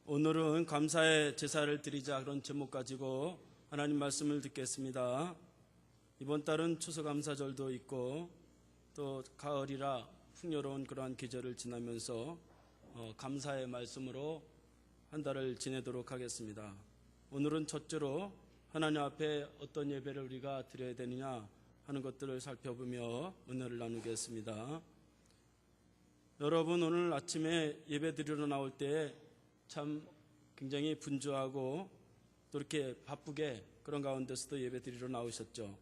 오늘은 감사의 제사를 드리자 그런 제목 가지고 하나님 말씀을 듣겠습니다. 이번 달은 추수감사절도 있고 또 가을이라 풍요로운 그러한 계절을 지나면서 감사의 말씀으로 한 달을 지내도록 하겠습니다. 오늘은 첫째로 하나님 앞에 어떤 예배를 우리가 드려야 되느냐 하는 것들을 살펴보며 은혜를 나누겠습니다. 여러분, 오늘 아침에 예배 드리러 나올 때 참 굉장히 분주하고 또 이렇게 바쁘게 그런 가운데서도 예배 드리러 나오셨죠.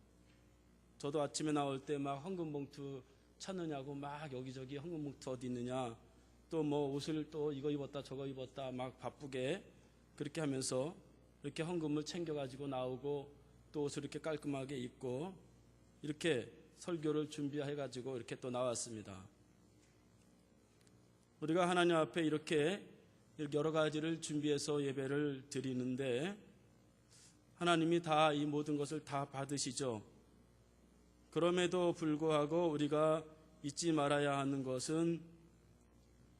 저도 아침에 나올 때 막 헌금봉투 찾느냐고 막 여기저기 헌금봉투 어디 있느냐, 또 뭐 옷을 또 이거 입었다 저거 입었다 막 바쁘게 그렇게 하면서 이렇게 헌금을 챙겨가지고 나오고 또 옷을 이렇게 깔끔하게 입고 이렇게 설교를 준비해가지고 이렇게 또 나왔습니다. 우리가 하나님 앞에 이렇게 여러 가지를 준비해서 예배를 드리는데 하나님이 다 이 모든 것을 다 받으시죠. 그럼에도 불구하고 우리가 잊지 말아야 하는 것은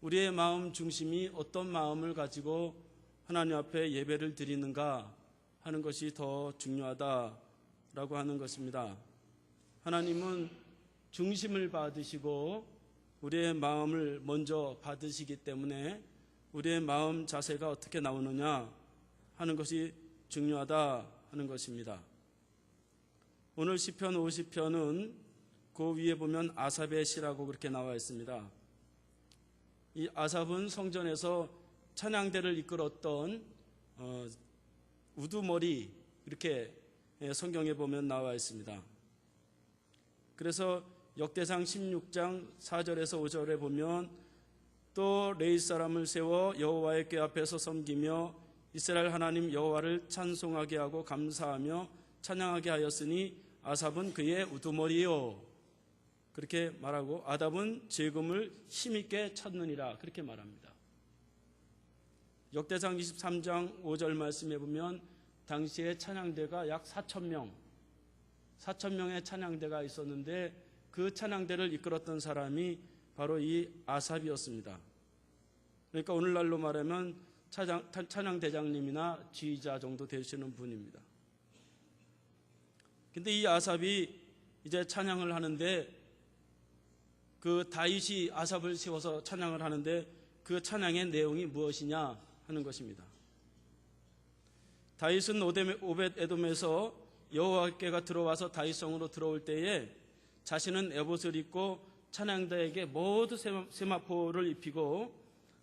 우리의 마음 중심이 어떤 마음을 가지고 하나님 앞에 예배를 드리는가 하는 것이 더 중요하다라고 하는 것입니다. 하나님은 중심을 받으시고 우리의 마음을 먼저 받으시기 때문에 우리의 마음 자세가 어떻게 나오느냐 하는 것이 중요하다 하는 것입니다. 오늘 시편 50편은 그 위에 보면 아삽의 시라고 그렇게 나와 있습니다. 이 아삽은 성전에서 찬양대를 이끌었던 우두머리, 이렇게 성경에 보면 나와 있습니다. 그래서 역대상 16장 4절에서 5절에 보면 또 레위 사람을 세워 여호와의 궤 앞에서 섬기며 이스라엘 하나님 여호와를 찬송하게 하고 감사하며 찬양하게 하였으니 아삽은 그의 우두머리요, 그렇게 말하고 아삽은 재금을 힘있게 찾느니라, 그렇게 말합니다. 역대상 23장 5절 말씀에 보면 당시에 찬양대가 약 4,000명의 찬양대가 있었는데 그 찬양대를 이끌었던 사람이 바로 이 아삽이었습니다. 그러니까 오늘날로 말하면 찬양대장님이나 지휘자 정도 되시는 분입니다. 근데 이 아삽이 이제 찬양을 하는데 그 다윗이 아삽을 세워서 찬양을 하는데 그 찬양의 내용이 무엇이냐 하는 것입니다. 다윗은 오벳에돔에서 여호와께가 들어와서 다윗성으로 들어올 때에 자신은 에봇을 입고 찬양대에게 모두 세마포를 입히고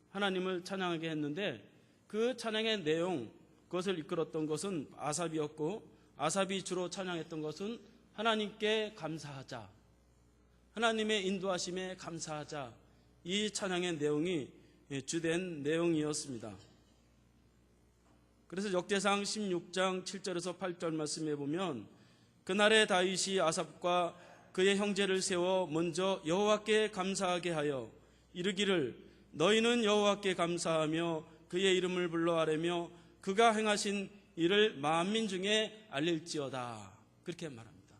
하나님을 찬양하게 했는데 그 찬양의 내용, 그것을 이끌었던 것은 아삽이었고 아삽이 주로 찬양했던 것은 하나님께 감사하자, 하나님의 인도하심에 감사하자, 이 찬양의 내용이 주된 내용이었습니다. 그래서 역대상 16장 7절에서 8절 말씀에 보면 그날에 다윗이 아삽과 그의 형제를 세워 먼저 여호와께 감사하게 하여 이르기를 너희는 여호와께 감사하며 그의 이름을 불러 아뢰며 그가 행하신 일을 만민 중에 알릴지어다, 그렇게 말합니다.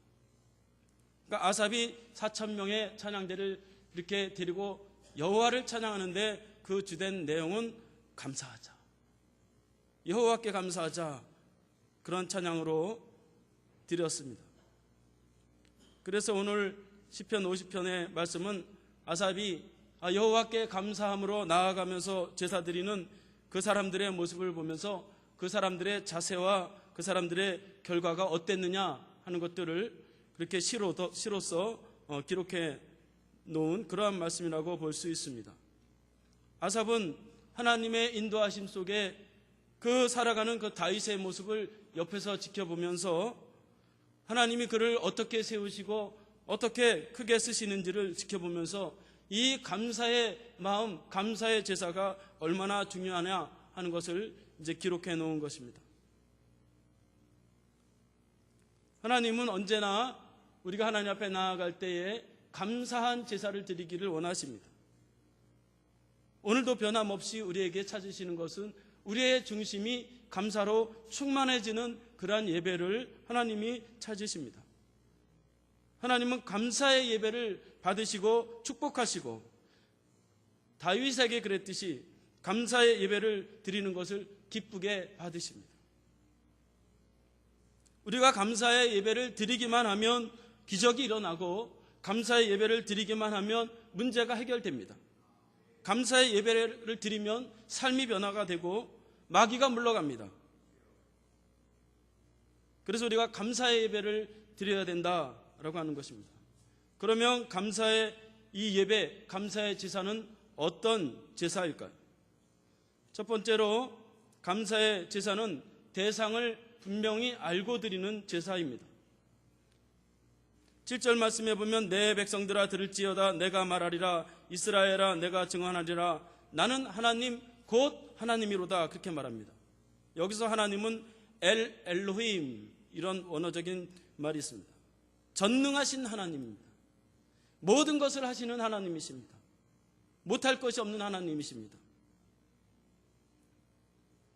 그러니까 아삽이 4,000명의 찬양대를 이렇게 데리고 여호와를 찬양하는데 그 주된 내용은 감사하자, 여호와께 감사하자, 그런 찬양으로 드렸습니다. 그래서 오늘 시편 50편의 말씀은 아삽이 여호와께 감사함으로 나아가면서 제사 드리는 그 사람들의 모습을 보면서 그 사람들의 자세와 그 사람들의 결과가 어땠느냐 하는 것들을 그렇게 시로서 기록해 놓은 그러한 말씀이라고 볼 수 있습니다. 아삽은 하나님의 인도하심 속에 그 살아가는 그 다윗의 모습을 옆에서 지켜보면서 하나님이 그를 어떻게 세우시고 어떻게 크게 쓰시는지를 지켜보면서 이 감사의 마음, 감사의 제사가 얼마나 중요하냐 하는 것을 이제 기록해 놓은 것입니다. 하나님은 언제나 우리가 하나님 앞에 나아갈 때에 감사한 제사를 드리기를 원하십니다. 오늘도 변함없이 우리에게 찾으시는 것은 우리의 중심이 감사로 충만해지는 그러한 예배를 하나님이 찾으십니다. 하나님은 감사의 예배를 받으시고 축복하시고 다윗에게 그랬듯이 감사의 예배를 드리는 것을 기쁘게 받으십니다. 우리가 감사의 예배를 드리기만 하면 기적이 일어나고, 감사의 예배를 드리기만 하면 문제가 해결됩니다. 감사의 예배를 드리면 삶이 변화가 되고 마귀가 물러갑니다. 그래서 우리가 감사의 예배를 드려야 된다라고 하는 것입니다. 그러면 감사의 이 예배, 감사의 제사는 어떤 제사일까요? 첫 번째로 감사의 제사는 대상을 분명히 알고 드리는 제사입니다. 7절 말씀에 보면 내 백성들아 들을지어다 내가 말하리라 이스라엘아 내가 증언하리라 나는 하나님 곧 하나님이로다 그렇게 말합니다. 여기서 하나님은 엘로힘 이런 원어적인 말이 있습니다. 전능하신 하나님입니다. 모든 것을 하시는 하나님이십니다. 못할 것이 없는 하나님이십니다.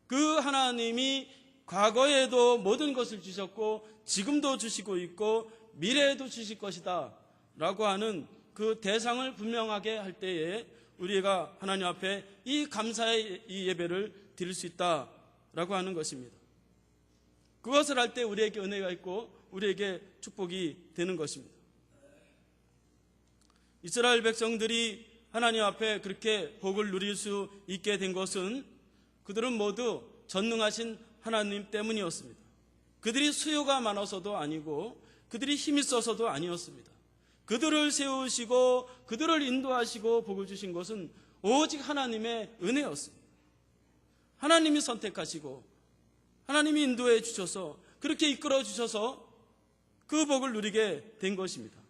그 하나님이 과거에도 모든 것을 주셨고 지금도 주시고 있고 미래에도 주실 것이다 라고 하는 그 대상을 분명하게 할 때에 우리가 하나님 앞에 이 감사의 이 예배를 드릴 수 있다라고 하는 것입니다. 그것을 할 때 우리에게 은혜가 있고 우리에게 축복이 되는 것입니다. 이스라엘 백성들이 하나님 앞에 그렇게 복을 누릴 수 있게 된 것은 그들은 모두 전능하신 하나님 때문이었습니다. 그들이 수요가 많아서도 아니고 그들이 힘이 있어서도 아니었습니다. 그들을 세우시고 그들을 인도하시고 복을 주신 것은 오직 하나님의 은혜였습니다. 하나님이 선택하시고 하나님이 인도해 주셔서 그렇게 이끌어 주셔서 그 복을 누리게 된 것입니다.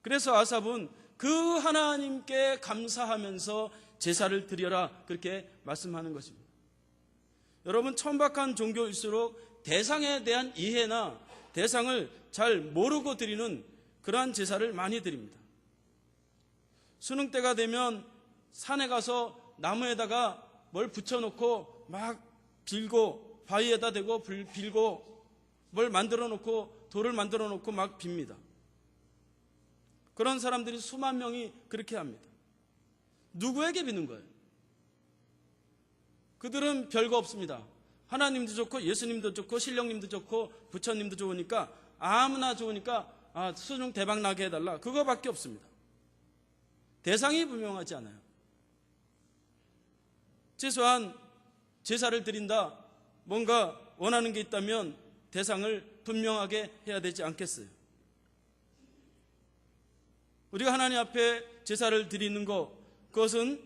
그래서 아삽은 그 하나님께 감사하면서 제사를 드려라 그렇게 말씀하는 것입니다. 여러분, 천박한 종교일수록 대상에 대한 이해나 대상을 잘 모르고 드리는 그러한 제사를 많이 드립니다. 수능 때가 되면 산에 가서 나무에다가 뭘 붙여놓고 막 빌고 바위에다 대고 빌고 뭘 만들어 놓고 돌을 만들어 놓고 막 빕니다. 그런 사람들이 수만 명이 그렇게 합니다. 누구에게 비는 거예요? 그들은 별거 없습니다. 하나님도 좋고 예수님도 좋고 신령님도 좋고 부처님도 좋으니까 아무나 좋으니까 수능 대박 나게 해달라 그거밖에 없습니다. 대상이 분명하지 않아요. 최소한 제사를 드린다 뭔가 원하는 게 있다면 대상을 분명하게 해야 되지 않겠어요? 우리가 하나님 앞에 제사를 드리는 것 그것은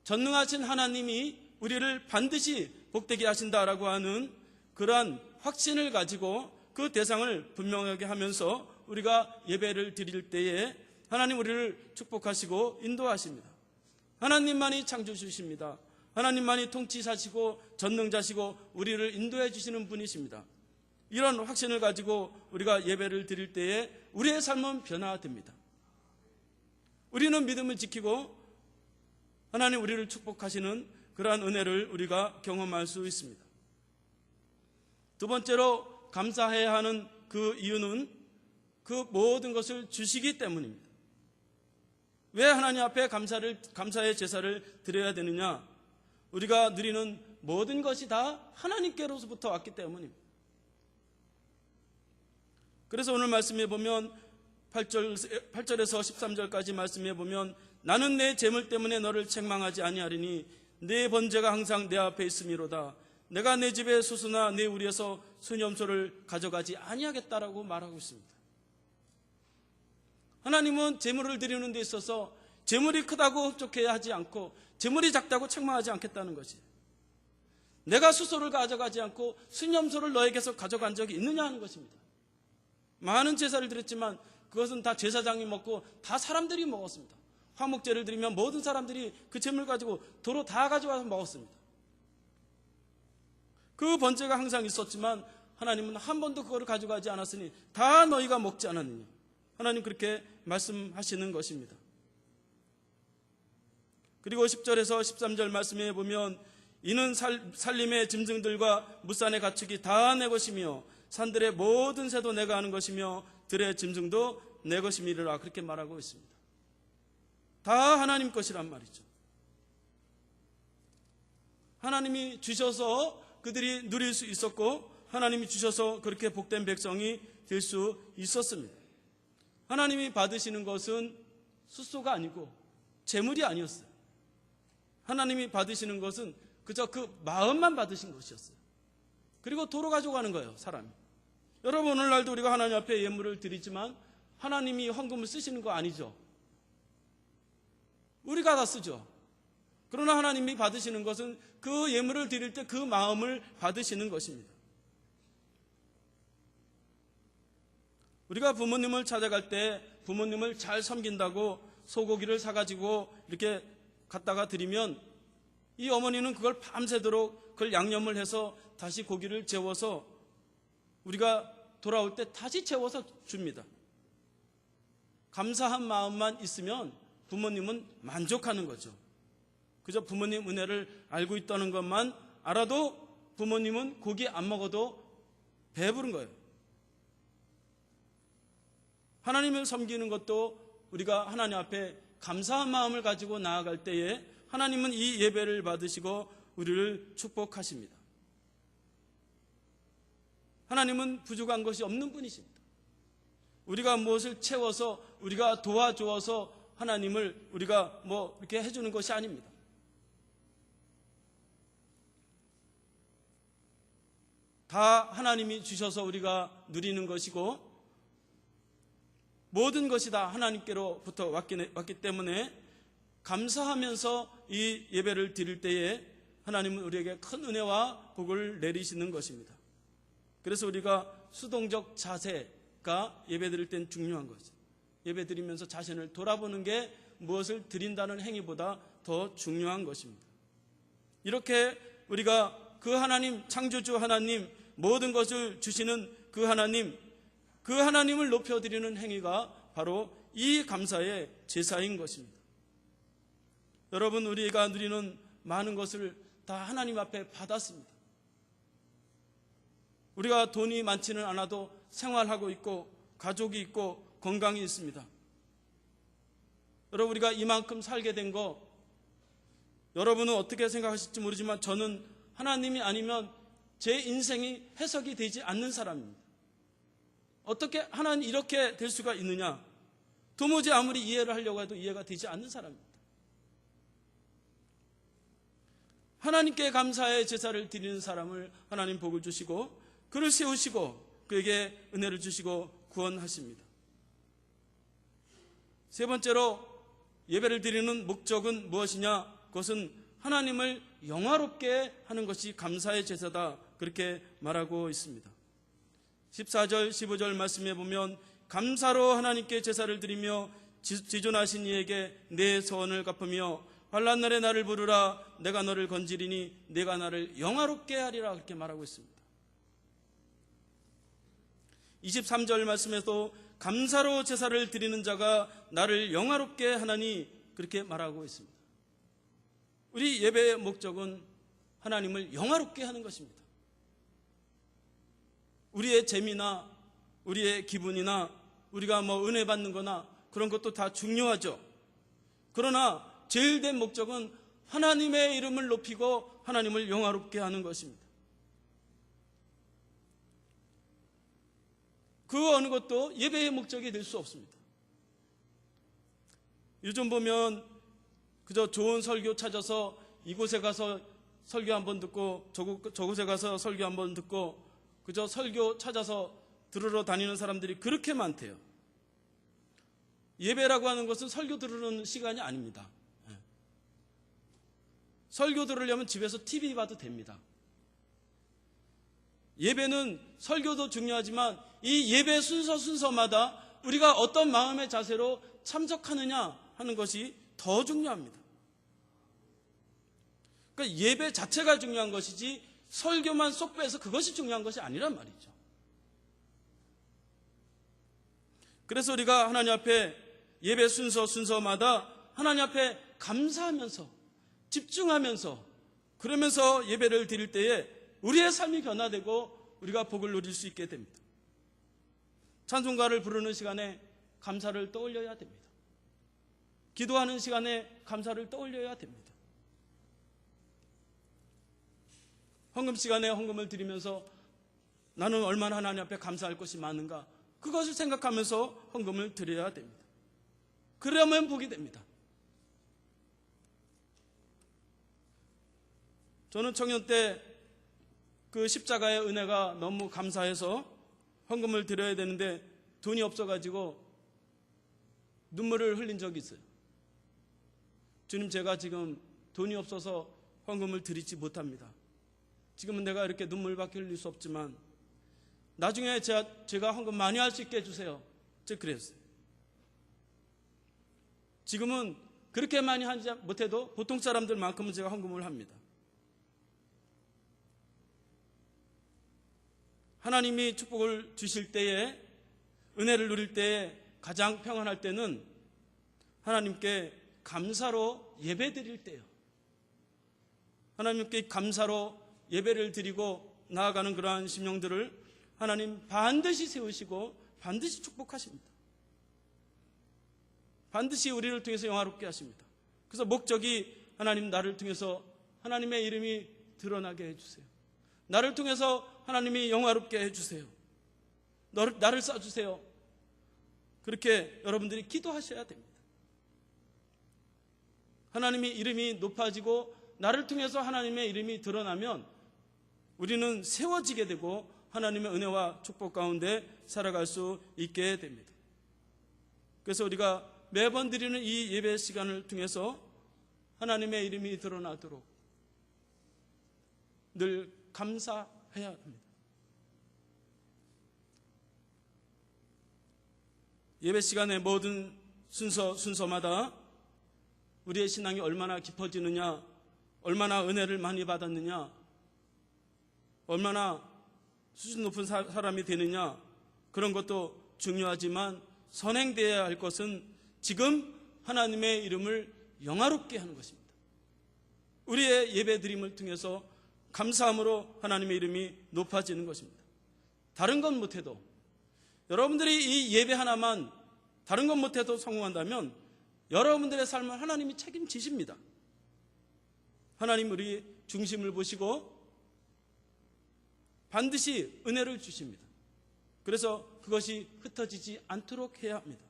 전능하신 하나님이 우리를 반드시 복되게 하신다라고 하는 그러한 확신을 가지고 그 대상을 분명하게 하면서 우리가 예배를 드릴 때에 하나님 우리를 축복하시고 인도하십니다. 하나님만이 창조주십니다. 하나님만이 통치자시고 전능자시고 우리를 인도해 주시는 분이십니다. 이런 확신을 가지고 우리가 예배를 드릴 때에 우리의 삶은 변화됩니다. 우리는 믿음을 지키고 하나님 우리를 축복하시는 그러한 은혜를 우리가 경험할 수 있습니다. 두 번째로 감사해야 하는 그 이유는 그 모든 것을 주시기 때문입니다. 왜 하나님 앞에 감사의 제사를 드려야 되느냐? 우리가 누리는 모든 것이 다 하나님께로부터 왔기 때문입니다. 그래서 오늘 말씀해 보면 8절에서 13절까지 말씀해 보면 나는 내 재물 때문에 너를 책망하지 아니하리니 내 번제가 항상 내 앞에 있음이로다. 내가 내 집의 수수나 내 우리에서 수념소를 가져가지 아니하겠다라고 말하고 있습니다. 하나님은 재물을 드리는 데 있어서 재물이 크다고 흡족해야 하지 않고 재물이 작다고 책망하지 않겠다는 것이, 내가 수소를 가져가지 않고 수념소를 너에게서 가져간 적이 있느냐 하는 것입니다. 많은 제사를 드렸지만 그것은 다 제사장이 먹고 다 사람들이 먹었습니다. 화목제를 드리면 모든 사람들이 그 재물 가지고 도로 다 가져와서 먹었습니다. 그 번제가 항상 있었지만 하나님은 한 번도 그거를 가져가지 않았으니 다 너희가 먹지 않았느냐. 하나님 그렇게 말씀하시는 것입니다. 그리고 10절에서 13절 말씀에 보면 이는 살림의 짐승들과 무산의 가축이 다 내 것이며 산들의 모든 새도 내가 하는 것이며 들의 짐승도 내 것임이라 그렇게 말하고 있습니다. 다 하나님 것이란 말이죠. 하나님이 주셔서 그들이 누릴 수 있었고 하나님이 주셔서 그렇게 복된 백성이 될 수 있었습니다. 하나님이 받으시는 것은 숫소가 아니고 재물이 아니었어요. 하나님이 받으시는 것은 그저 그 마음만 받으신 것이었어요. 그리고 도로 가져가는 거예요, 사람이. 여러분, 오늘날도 우리가 하나님 앞에 예물을 드리지만 하나님이 헌금을 쓰시는 거 아니죠. 우리가 다 쓰죠. 그러나 하나님이 받으시는 것은 그 예물을 드릴 때 그 마음을 받으시는 것입니다. 우리가 부모님을 찾아갈 때 부모님을 잘 섬긴다고 소고기를 사가지고 이렇게 갖다가 드리면 이 어머니는 그걸 밤새도록 그걸 양념을 해서 다시 고기를 재워서 우리가 돌아올 때 다시 재워서 줍니다. 감사한 마음만 있으면 부모님은 만족하는 거죠. 그저 부모님 은혜를 알고 있다는 것만 알아도 부모님은 고기 안 먹어도 배부른 거예요. 하나님을 섬기는 것도 우리가 하나님 앞에 감사한 마음을 가지고 나아갈 때에 하나님은 이 예배를 받으시고 우리를 축복하십니다. 하나님은 부족한 것이 없는 분이십니다. 우리가 무엇을 채워서 우리가 도와주어서 하나님을 우리가 이렇게 해주는 것이 아닙니다. 다 하나님이 주셔서 우리가 누리는 것이고 모든 것이 다 하나님께로부터 왔기 때문에 감사하면서 이 예배를 드릴 때에 하나님은 우리에게 큰 은혜와 복을 내리시는 것입니다. 그래서 우리가 수동적 자세가 예배 드릴 땐 중요한 거죠. 예배 드리면서 자신을 돌아보는 게 무엇을 드린다는 행위보다 더 중요한 것입니다. 이렇게 우리가 그 하나님, 창조주 하나님, 모든 것을 주시는 그 하나님을 높여드리는 행위가 바로 이 감사의 제사인 것입니다. 여러분, 우리가 누리는 많은 것을 다 하나님 앞에 받았습니다. 우리가 돈이 많지는 않아도 생활하고 있고 가족이 있고 건강이 있습니다. 여러분, 우리가 이만큼 살게 된 거 여러분은 어떻게 생각하실지 모르지만 저는 하나님이 아니면 제 인생이 해석이 되지 않는 사람입니다. 어떻게 하나님 이렇게 될 수가 있느냐? 도무지 아무리 이해를 하려고 해도 이해가 되지 않는 사람입니다. 하나님께 감사의 제사를 드리는 사람을 하나님 복을 주시고 그를 세우시고 그에게 은혜를 주시고 구원하십니다. 세 번째로 예배를 드리는 목적은 무엇이냐? 그것은 하나님을 영화롭게 하는 것이 감사의 제사다, 그렇게 말하고 있습니다. 14절 15절 말씀에 보면 감사로 하나님께 제사를 드리며 지존하신 이에게 내 소원을 갚으며 환난 날에 나를 부르라. 내가 너를 건지리니 내가 나를 영화롭게 하리라, 그렇게 말하고 있습니다. 23절 말씀에도 감사로 제사를 드리는 자가 나를 영화롭게 하나니, 그렇게 말하고 있습니다. 우리 예배의 목적은 하나님을 영화롭게 하는 것입니다. 우리의 재미나 우리의 기분이나 우리가 은혜 받는 거나 그런 것도 다 중요하죠. 그러나 제일 된 목적은 하나님의 이름을 높이고 하나님을 영화롭게 하는 것입니다. 그 어느 것도 예배의 목적이 될 수 없습니다. 요즘 보면 그저 좋은 설교 찾아서 이곳에 가서 설교 한번 듣고 저곳에 가서 설교 한번 듣고 그저 설교 찾아서 들으러 다니는 사람들이 그렇게 많대요. 예배라고 하는 것은 설교 들으는 시간이 아닙니다. 설교 들으려면 집에서 TV 봐도 됩니다. 예배는 설교도 중요하지만 이 예배 순서마다 우리가 어떤 마음의 자세로 참석하느냐 하는 것이 더 중요합니다. 그러니까 예배 자체가 중요한 것이지 설교만 쏙 빼서 그것이 중요한 것이 아니란 말이죠. 그래서 우리가 하나님 앞에 예배 순서마다 하나님 앞에 감사하면서 집중하면서 그러면서 예배를 드릴 때에 우리의 삶이 변화되고 우리가 복을 누릴 수 있게 됩니다. 찬송가를 부르는 시간에 감사를 떠올려야 됩니다. 기도하는 시간에 감사를 떠올려야 됩니다. 헌금 시간에 헌금을 드리면서 나는 얼마나 하나님 앞에 감사할 것이 많은가, 그것을 생각하면서 헌금을 드려야 됩니다. 그러면 복이 됩니다. 저는 청년 때 그 십자가의 은혜가 너무 감사해서 헌금을 드려야 되는데 돈이 없어가지고 눈물을 흘린 적이 있어요. 주님, 제가 지금 돈이 없어서 헌금을 드리지 못합니다. 지금은 내가 이렇게 눈물밖에 흘릴 수 없지만 나중에 제가 헌금 많이 할 수 있게 해주세요. 제가 그랬어요. 지금은 그렇게 많이 하지 못해도 보통 사람들만큼은 제가 헌금을 합니다. 하나님이 축복을 주실 때에, 은혜를 누릴 때에 가장 평안할 때는 하나님께 감사로 예배 드릴 때예요. 하나님께 감사로 예배를 드리고 나아가는 그러한 심령들을 하나님 반드시 세우시고 반드시 축복하십니다. 반드시 우리를 통해서 영화롭게 하십니다. 그래서 목적이 하나님, 나를 통해서 하나님의 이름이 드러나게 해주세요. 나를 통해서 하나님이 영화롭게 해주세요. 나를 써주세요. 그렇게 여러분들이 기도하셔야 됩니다. 하나님의 이름이 높아지고 나를 통해서 하나님의 이름이 드러나면 우리는 세워지게 되고 하나님의 은혜와 축복 가운데 살아갈 수 있게 됩니다. 그래서 우리가 매번 드리는 이 예배 시간을 통해서 하나님의 이름이 드러나도록 늘 감사해야 합니다. 예배 시간의 모든 순서마다 우리의 신앙이 얼마나 깊어지느냐, 얼마나 은혜를 많이 받았느냐, 얼마나 수준 높은 사람이 되느냐, 그런 것도 중요하지만 선행되어야 할 것은 지금 하나님의 이름을 영화롭게 하는 것입니다. 우리의 예배 드림을 통해서 감사함으로 하나님의 이름이 높아지는 것입니다. 다른 건 못해도, 여러분들이 이 예배 하나만 다른 건 못해도 성공한다면 여러분들의 삶을 하나님이 책임지십니다. 하나님 우리 중심을 보시고 반드시 은혜를 주십니다. 그래서 그것이 흩어지지 않도록 해야 합니다.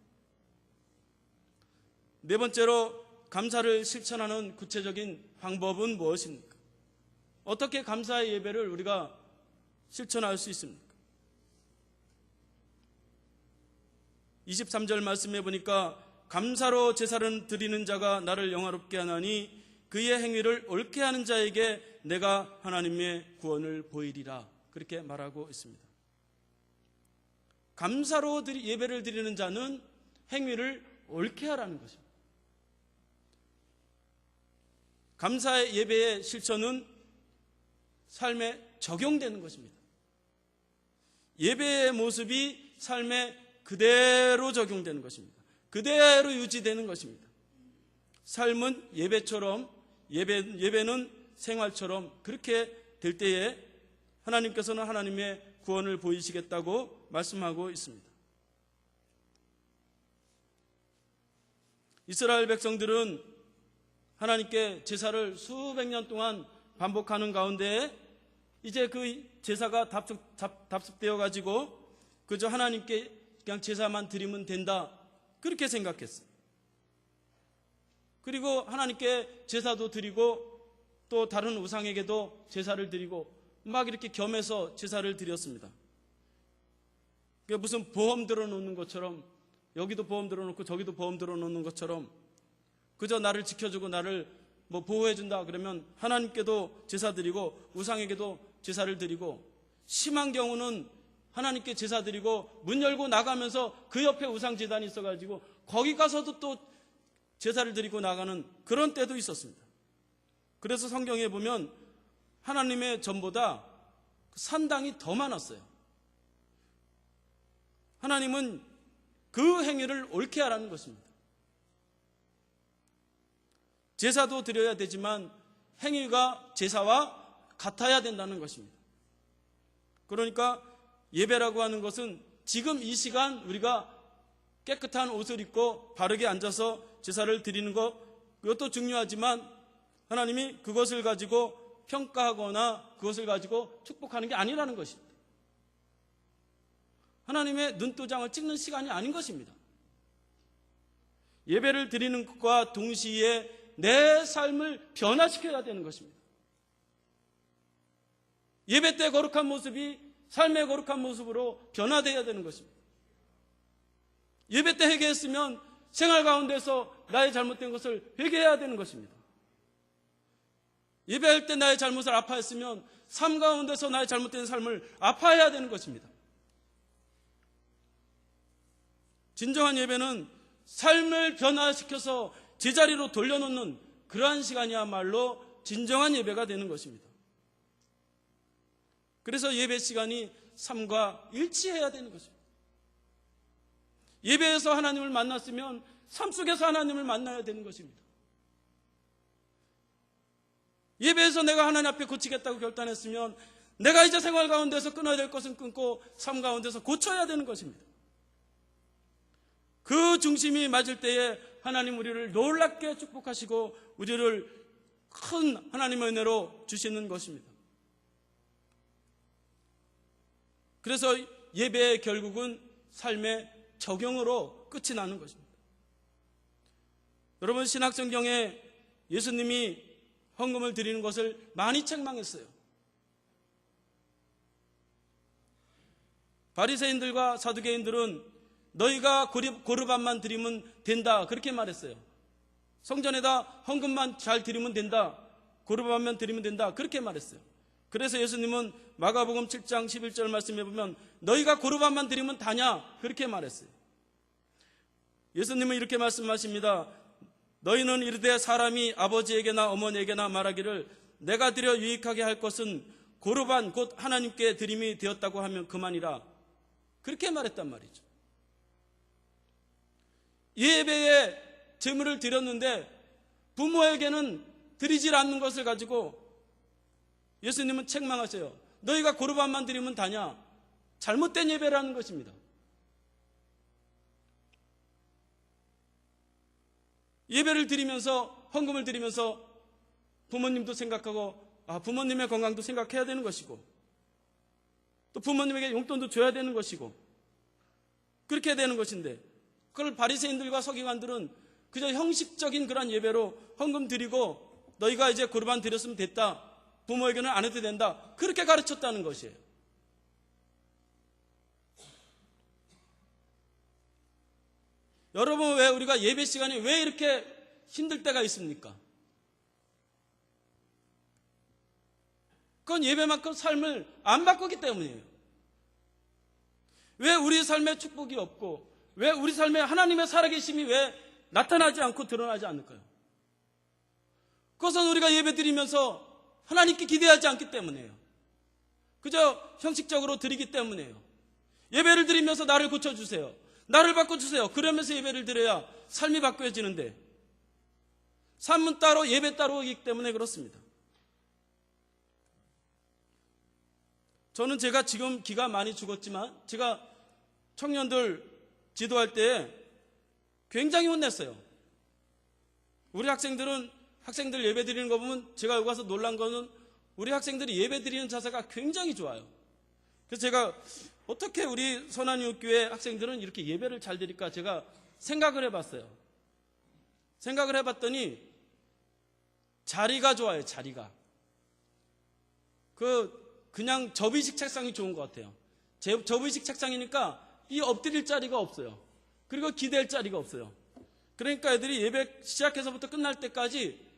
네 번째로, 감사를 실천하는 구체적인 방법은 무엇입니까? 어떻게 감사의 예배를 우리가 실천할 수 있습니까? 23절 말씀해 보니까 감사로 제사를 드리는 자가 나를 영화롭게 하나니 그의 행위를 옳게 하는 자에게 내가 하나님의 구원을 보이리라, 그렇게 말하고 있습니다. 감사로 예배를 드리는 자는 행위를 옳게 하라는 것입니다. 감사의 예배의 실천은 삶에 적용되는 것입니다. 예배의 모습이 삶에 그대로 적용되는 것입니다. 그대로 유지되는 것입니다. 삶은 예배처럼, 예배는 생활처럼 그렇게 될 때에 하나님께서는 하나님의 구원을 보이시겠다고 말씀하고 있습니다. 이스라엘 백성들은 하나님께 제사를 수백 년 동안 반복하는 가운데 이제 그 제사가 답습되어 가지고 그저 하나님께 그냥 제사만 드리면 된다, 그렇게 생각했어요. 그리고 하나님께 제사도 드리고 또 다른 우상에게도 제사를 드리고 막 이렇게 겸해서 제사를 드렸습니다. 무슨 보험 들어놓는 것처럼, 여기도 보험 들어놓고 저기도 보험 들어놓는 것처럼 그저 나를 지켜주고 나를 보호해준다 그러면 하나님께도 제사 드리고 우상에게도 제사를 드리고, 심한 경우는 하나님께 제사 드리고 문 열고 나가면서 그 옆에 우상제단이 있어가지고 거기 가서도 또 제사를 드리고 나가는 그런 때도 있었습니다. 그래서 성경에 보면 하나님의 전보다 산당이 더 많았어요. 하나님은 그 행위를 옳게 하라는 것입니다. 제사도 드려야 되지만 행위가 제사와 같아야 된다는 것입니다. 그러니까 예배라고 하는 것은 지금 이 시간 우리가 깨끗한 옷을 입고 바르게 앉아서 제사를 드리는 것, 그것도 중요하지만 하나님이 그것을 가지고 평가하거나 그것을 가지고 축복하는 게 아니라는 것입니다. 하나님의 눈도장을 찍는 시간이 아닌 것입니다. 예배를 드리는 것과 동시에 내 삶을 변화시켜야 되는 것입니다. 예배 때 거룩한 모습이 삶의 거룩한 모습으로 변화되어야 되는 것입니다. 예배 때 회개했으면 생활 가운데서 나의 잘못된 것을 회개해야 되는 것입니다. 예배할 때 나의 잘못을 아파했으면 삶 가운데서 나의 잘못된 삶을 아파해야 되는 것입니다. 진정한 예배는 삶을 변화시켜서 제자리로 돌려놓는 그러한 시간이야말로 진정한 예배가 되는 것입니다. 그래서 예배 시간이 삶과 일치해야 되는 것입니다. 예배에서 하나님을 만났으면 삶 속에서 하나님을 만나야 되는 것입니다. 예배에서 내가 하나님 앞에 고치겠다고 결단했으면 내가 이제 생활 가운데서 끊어야 될 것은 끊고 삶 가운데서 고쳐야 되는 것입니다. 그 중심이 맞을 때에 하나님 우리를 놀랍게 축복하시고 우리를 큰 하나님의 은혜로 주시는 것입니다. 그래서 예배의 결국은 삶의 적용으로 끝이 나는 것입니다. 여러분, 신약성경에 예수님이 헌금을 드리는 것을 많이 책망했어요. 바리새인들과 사두개인들은 너희가 고르반만 드리면 된다 그렇게 말했어요. 성전에다 헌금만 잘 드리면 된다, 고르반만 드리면 된다 그렇게 말했어요. 그래서 예수님은 마가복음 7장 11절 말씀에 보면 너희가 고르반만 드리면 다냐 그렇게 말했어요. 예수님은 이렇게 말씀하십니다. 너희는 이르되 사람이 아버지에게나 어머니에게나 말하기를 내가 드려 유익하게 할 것은 고르반 곧 하나님께 드림이 되었다고 하면 그만이라 그렇게 말했단 말이죠. 예배에 제물을 드렸는데 부모에게는 드리질 않는 것을 가지고 예수님은 책망하세요. 너희가 고르반만 드리면 다냐? 잘못된 예배라는 것입니다. 예배를 드리면서 헌금을 드리면서 부모님도 생각하고 부모님의 건강도 생각해야 되는 것이고 또 부모님에게 용돈도 줘야 되는 것이고 그렇게 되는 것인데 그걸 바리새인들과 서기관들은 그저 형식적인 그런 예배로 헌금 드리고 너희가 이제 고르반 드렸으면 됐다, 부모에게는 안 해도 된다 그렇게 가르쳤다는 것이에요. 여러분, 왜 우리가 예배 시간이 왜 이렇게 힘들 때가 있습니까? 그건 예배만큼 삶을 안 바꾸기 때문이에요. 왜 우리 삶에 축복이 없고 왜 우리 삶에 하나님의 살아계심이 왜 나타나지 않고 드러나지 않을까요? 그것은 우리가 예배 드리면서 하나님께 기대하지 않기 때문이에요. 그저 형식적으로 드리기 때문이에요. 예배를 드리면서 나를 고쳐주세요, 나를 바꿔주세요 그러면서 예배를 드려야 삶이 바뀌어지는데 삶은 따로 예배 따로이기 때문에 그렇습니다. 저는 제가 지금 기가 많이 죽었지만 제가 청년들 지도할 때 굉장히 혼냈어요. 우리 학생들 예배 드리는 거 보면 제가 여기 와서 놀란 거는 우리 학생들이 예배 드리는 자세가 굉장히 좋아요. 그래서 제가 어떻게 우리 선한이웃교회 학생들은 이렇게 예배를 잘 드릴까 제가 생각을 해봤어요. 생각을 해봤더니 자리가 좋아요. 자리가 그냥 접이식 책상이 좋은 것 같아요. 접이식 책상이니까 이 엎드릴 자리가 없어요. 그리고 기댈 자리가 없어요. 그러니까 애들이 예배 시작해서부터 끝날 때까지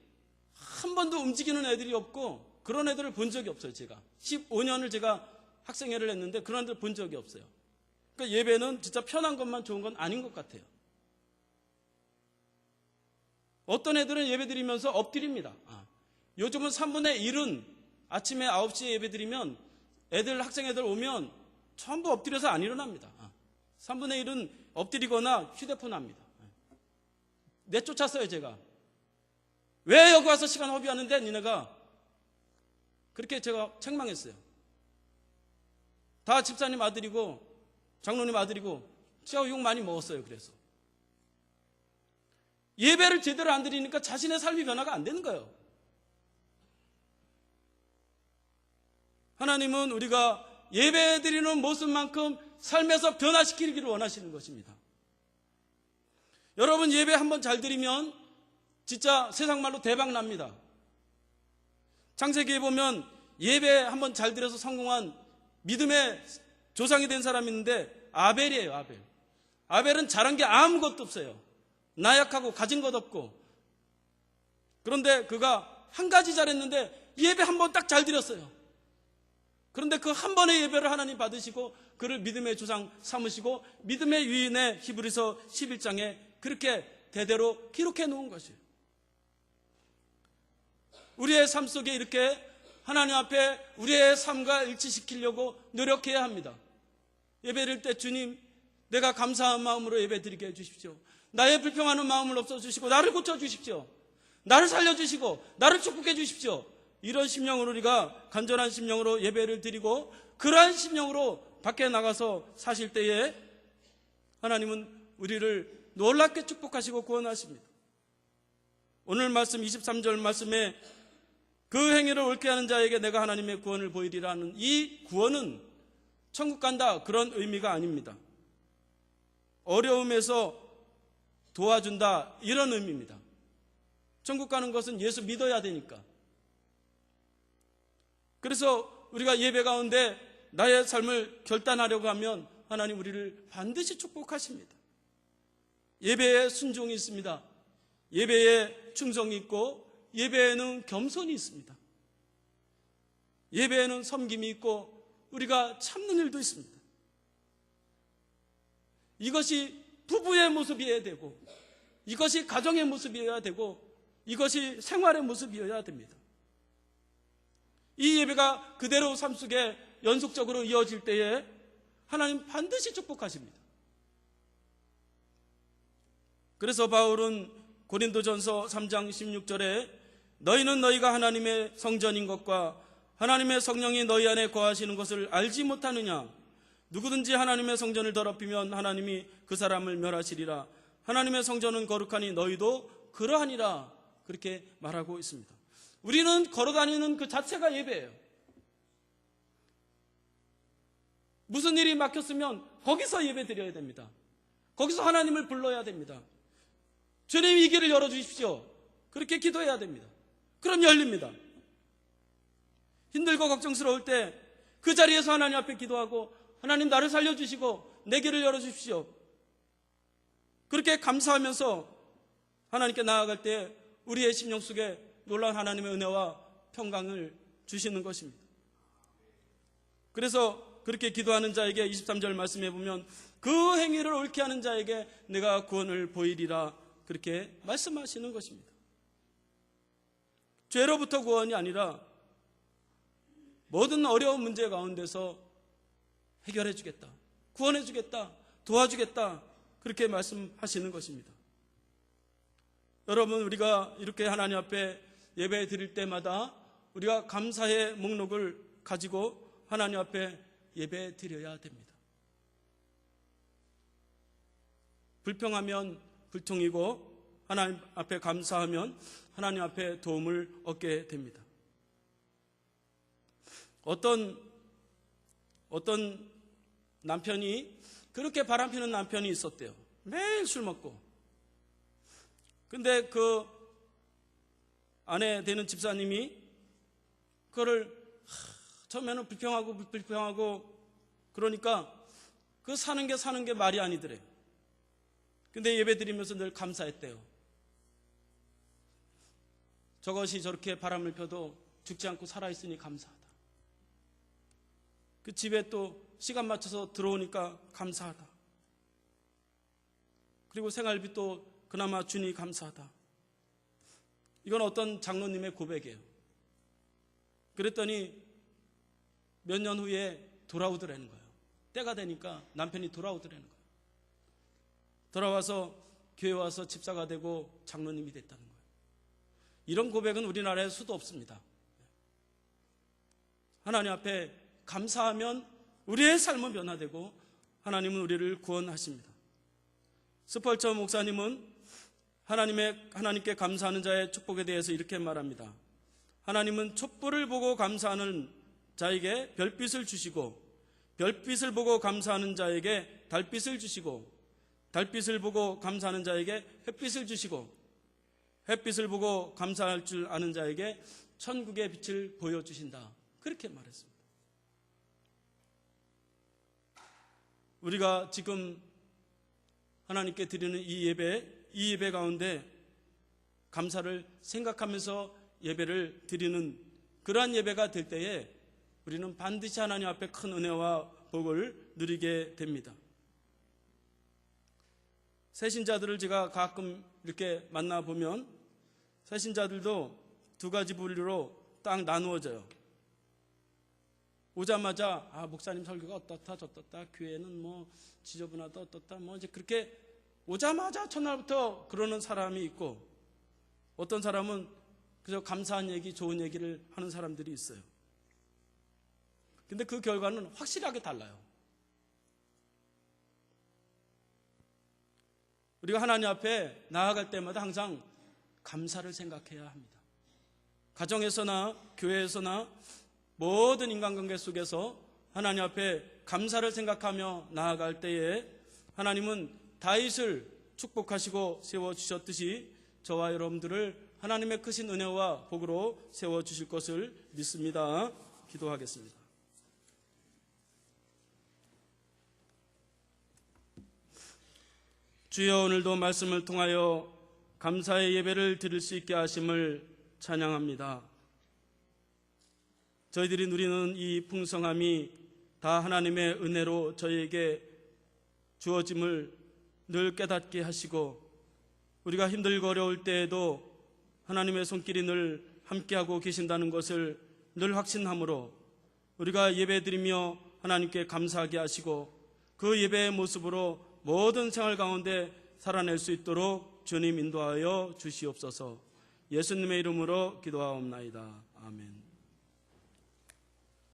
한 번도 움직이는 애들이 없고 그런 애들을 본 적이 없어요. 제가 15년을 제가 학생회를 했는데 그런 애들 본 적이 없어요. 그러니까 예배는 진짜 편한 것만 좋은 건 아닌 것 같아요. 어떤 애들은 예배 드리면서 엎드립니다. 요즘은 3분의 1은 아침에 9시에 예배 드리면 학생애들 오면 전부 엎드려서 안 일어납니다. 3분의 1은 엎드리거나 휴대폰 합니다. 내쫓았어요. 제가 왜 여기 와서 시간 허비하는데 니네가 그렇게 제가 책망했어요. 다 집사님 아들이고 장로님 아들이고 제가 욕 많이 먹었어요. 그래서 예배를 제대로 안 드리니까 자신의 삶이 변화가 안 되는 거예요. 하나님은 우리가 예배드리는 모습만큼 삶에서 변화시키기를 원하시는 것입니다. 여러분, 예배 한번 잘 드리면 진짜 세상 말로 대박 납니다. 창세기에 보면 예배 한번 잘 드려서 성공한 믿음의 조상이 된 사람이 있는데 아벨이에요. 아벨은 잘한 게 아무것도 없어요. 나약하고 가진 것 없고. 그런데 그가 한 가지 잘했는데 예배 한 번 딱 잘 드렸어요. 그런데 그 한 번의 예배를 하나님 받으시고 그를 믿음의 조상 삼으시고 믿음의 유인의 히브리서 11장에 그렇게 대대로 기록해 놓은 것이에요. 우리의 삶 속에 이렇게 하나님 앞에 우리의 삶과 일치시키려고 노력해야 합니다. 예배드릴 때 주님, 내가 감사한 마음으로 예배드리게 해주십시오. 나의 불평하는 마음을 없애주시고 나를 고쳐주십시오. 나를 살려주시고 나를 축복해 주십시오. 이런 심령으로 우리가 간절한 심령으로 예배를 드리고 그러한 심령으로 밖에 나가서 사실 때에 하나님은 우리를 놀랍게 축복하시고 구원하십니다. 오늘 말씀 23절 말씀에 그 행위를 옳게 하는 자에게 내가 하나님의 구원을 보이리라는 이 구원은 천국 간다 그런 의미가 아닙니다. 어려움에서 도와준다 이런 의미입니다. 천국 가는 것은 예수 믿어야 되니까. 그래서 우리가 예배 가운데 나의 삶을 결단하려고 하면 하나님 우리를 반드시 축복하십니다. 예배에 순종이 있습니다. 예배에 충성이 있고 예배에는 겸손이 있습니다. 예배에는 섬김이 있고 우리가 참는 일도 있습니다. 이것이 부부의 모습이어야 되고 이것이 가정의 모습이어야 되고 이것이 생활의 모습이어야 됩니다. 이 예배가 그대로 삶 속에 연속적으로 이어질 때에 하나님 반드시 축복하십니다. 그래서 바울은 고린도전서 3장 16절에 너희는 너희가 하나님의 성전인 것과 하나님의 성령이 너희 안에 거하시는 것을 알지 못하느냐? 누구든지 하나님의 성전을 더럽히면 하나님이 그 사람을 멸하시리라. 하나님의 성전은 거룩하니 너희도 그러하니라. 그렇게 말하고 있습니다. 우리는 걸어다니는 그 자체가 예배예요. 무슨 일이 막혔으면 거기서 예배 드려야 됩니다. 거기서 하나님을 불러야 됩니다. 주님 이 길을 열어주십시오. 그렇게 기도해야 됩니다. 그럼 열립니다. 힘들고 걱정스러울 때 그 자리에서 하나님 앞에 기도하고 하나님 나를 살려주시고 내 길을 열어주십시오. 그렇게 감사하면서 하나님께 나아갈 때 우리의 심령 속에 놀라운 하나님의 은혜와 평강을 주시는 것입니다. 그래서 그렇게 기도하는 자에게 23절 말씀해 보면 그 행위를 옳게 하는 자에게 내가 구원을 보이리라 그렇게 말씀하시는 것입니다. 죄로부터 구원이 아니라 모든 어려운 문제 가운데서 해결해 주겠다, 구원해 주겠다, 도와주겠다 그렇게 말씀하시는 것입니다. 여러분, 우리가 이렇게 하나님 앞에 예배 드릴 때마다 우리가 감사의 목록을 가지고 하나님 앞에 예배 드려야 됩니다. 불평하면 불통이고 하나님 앞에 감사하면 하나님 앞에 도움을 얻게 됩니다. 어떤 남편이 그렇게 바람피는 남편이 있었대요. 매일 술 먹고. 근데 그 아내 되는 집사님이 그거를 처음에는 불평하고 그러니까 그 사는 게 말이 아니더래요. 근데 예배 드리면서 늘 감사했대요. 저것이 저렇게 바람을 펴도 죽지 않고 살아있으니 감사하다. 그 집에 또 시간 맞춰서 들어오니까 감사하다. 그리고 생활비 또 그나마 주니 감사하다. 이건 어떤 장로님의 고백이에요. 그랬더니 몇 년 후에 돌아오더라는 거예요. 때가 되니까 남편이 돌아오더라는 거예요. 돌아와서 교회 와서 집사가 되고 장로님이 됐다는 거예요. 이런 고백은 우리나라에 수도 없습니다. 하나님 앞에 감사하면 우리의 삶은 변화되고 하나님은 우리를 구원하십니다. 스펄전 목사님은 하나님께 감사하는 자의 축복에 대해서 이렇게 말합니다. 하나님은 촛불을 보고 감사하는 자에게 별빛을 주시고, 별빛을 보고 감사하는 자에게 달빛을 주시고, 달빛을 보고 감사하는 자에게 햇빛을 주시고, 햇빛을 보고 감사할 줄 아는 자에게 천국의 빛을 보여주신다. 그렇게 말했습니다. 우리가 지금 하나님께 드리는 이 예배 가운데 감사를 생각하면서 예배를 드리는 그러한 예배가 될 때에 우리는 반드시 하나님 앞에 큰 은혜와 복을 누리게 됩니다. 새신자들을 제가 가끔 이렇게 만나보면 새신자들도 두 가지 분류로 딱 나누어져요. 오자마자 목사님 설교가 어떻다 저떻다, 교회는 뭐 지저분하다 어떻다, 뭐 이제 그렇게 오자마자 첫날부터 그러는 사람이 있고, 어떤 사람은 그저 감사한 얘기, 좋은 얘기를 하는 사람들이 있어요. 근데 그 결과는 확실하게 달라요. 우리가 하나님 앞에 나아갈 때마다 항상 감사를 생각해야 합니다. 가정에서나 교회에서나 모든 인간관계 속에서 하나님 앞에 감사를 생각하며 나아갈 때에 하나님은 다윗을 축복하시고 세워주셨듯이 저와 여러분들을 하나님의 크신 은혜와 복으로 세워주실 것을 믿습니다. 기도하겠습니다. 주여, 오늘도 말씀을 통하여 감사의 예배를 드릴 수 있게 하심을 찬양합니다. 저희들이 누리는 이 풍성함이 다 하나님의 은혜로 저희에게 주어짐을 늘 깨닫게 하시고, 우리가 힘들고 어려울 때에도 하나님의 손길이 늘 함께하고 계신다는 것을 늘 확신함으로 우리가 예배드리며 하나님께 감사하게 하시고, 그 예배의 모습으로 모든 생활 가운데 살아낼 수 있도록 주님 인도하여 주시옵소서. 예수님의 이름으로 기도하옵나이다. 아멘.